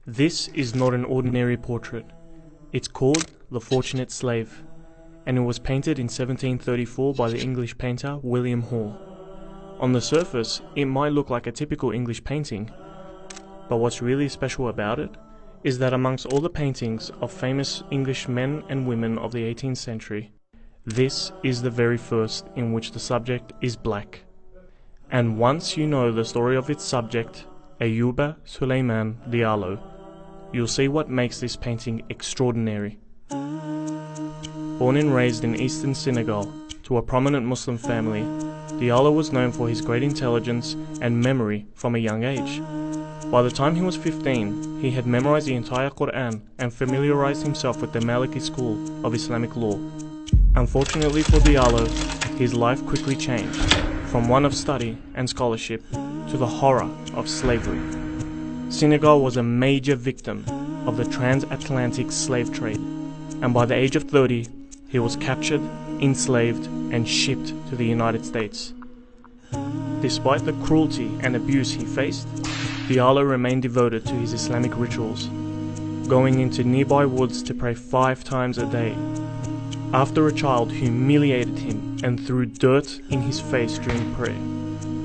This is not an ordinary portrait. It's called The Fortunate Slave, and it was painted in 1734 by the English painter William Hall. On the surface, it might look like a typical English painting, but what's really special about it is that amongst all the paintings of famous English men and women of the 18th century, this is the very first in which the subject is black. And once you know the story of its subject, Ayuba Suleiman Diallo, you'll see what makes this painting extraordinary. Born and raised in eastern Senegal to a prominent Muslim family, Diallo was known for his great intelligence and memory from a young age. By the time he was 15, he had memorized the entire Quran and familiarized himself with the Maliki school of Islamic law. Unfortunately for Diallo, his life quickly changed, from one of study and scholarship to the horror of slavery. Senegal was a major victim of the transatlantic slave trade, and by the age of 30, he was captured, enslaved, and shipped to the United States. Despite the cruelty and abuse he faced, Diallo remained devoted to his Islamic rituals, going into nearby woods to pray 5 times a day. After a child humiliated him and threw dirt in his face during prayer,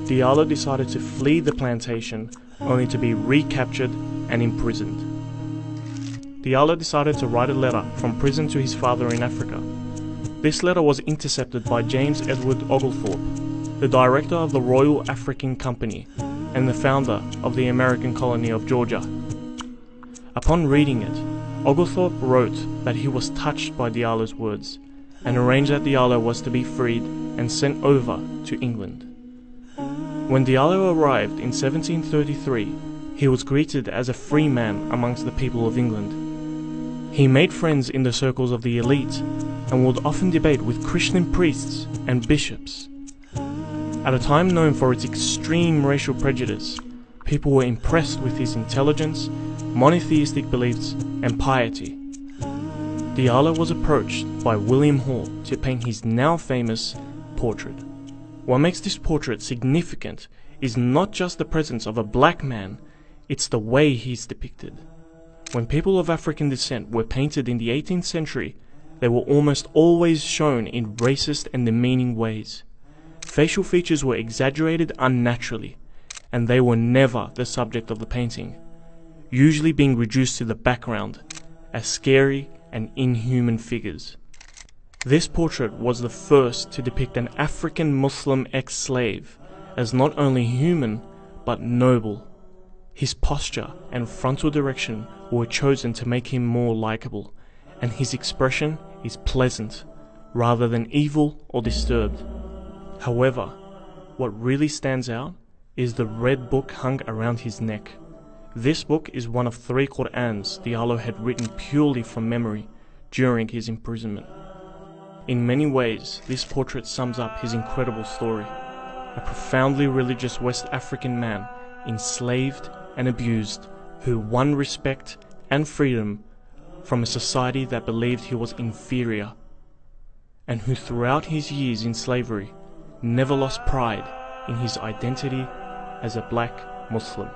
Diallo decided to flee the plantation only to be recaptured and imprisoned. Diallo decided to write a letter from prison to his father in Africa. This letter was intercepted by James Edward Oglethorpe, the director of the Royal African Company and the founder of the American colony of Georgia. Upon reading it, Oglethorpe wrote that he was touched by Diallo's words and arranged that Diallo was to be freed and sent over to England. When Diallo arrived in 1733, he was greeted as a free man amongst the people of England. He made friends in the circles of the elite and would often debate with Christian priests and bishops. At a time known for its extreme racial prejudice, people were impressed with his intelligence, monotheistic beliefs, and piety. Diallo was approached by William Hall to paint his now famous portrait. What makes this portrait significant is not just the presence of a black man, it's the way he's depicted. When people of African descent were painted in the 18th century, they were almost always shown in racist and demeaning ways. Facial features were exaggerated unnaturally, and they were never the subject of the painting, usually being reduced to the background as scary and inhuman figures. This portrait was the first to depict an African Muslim ex-slave as not only human, but noble. His posture and frontal direction were chosen to make him more likable, and his expression is pleasant, rather than evil or disturbed. However, what really stands out is the red book hung around his neck. This book is one of 3 Qur'ans Diallo had written purely from memory during his imprisonment. In many ways, this portrait sums up his incredible story. A profoundly religious West African man, enslaved and abused, who won respect and freedom from a society that believed he was inferior, and who throughout his years in slavery never lost pride in his identity as a black Muslim.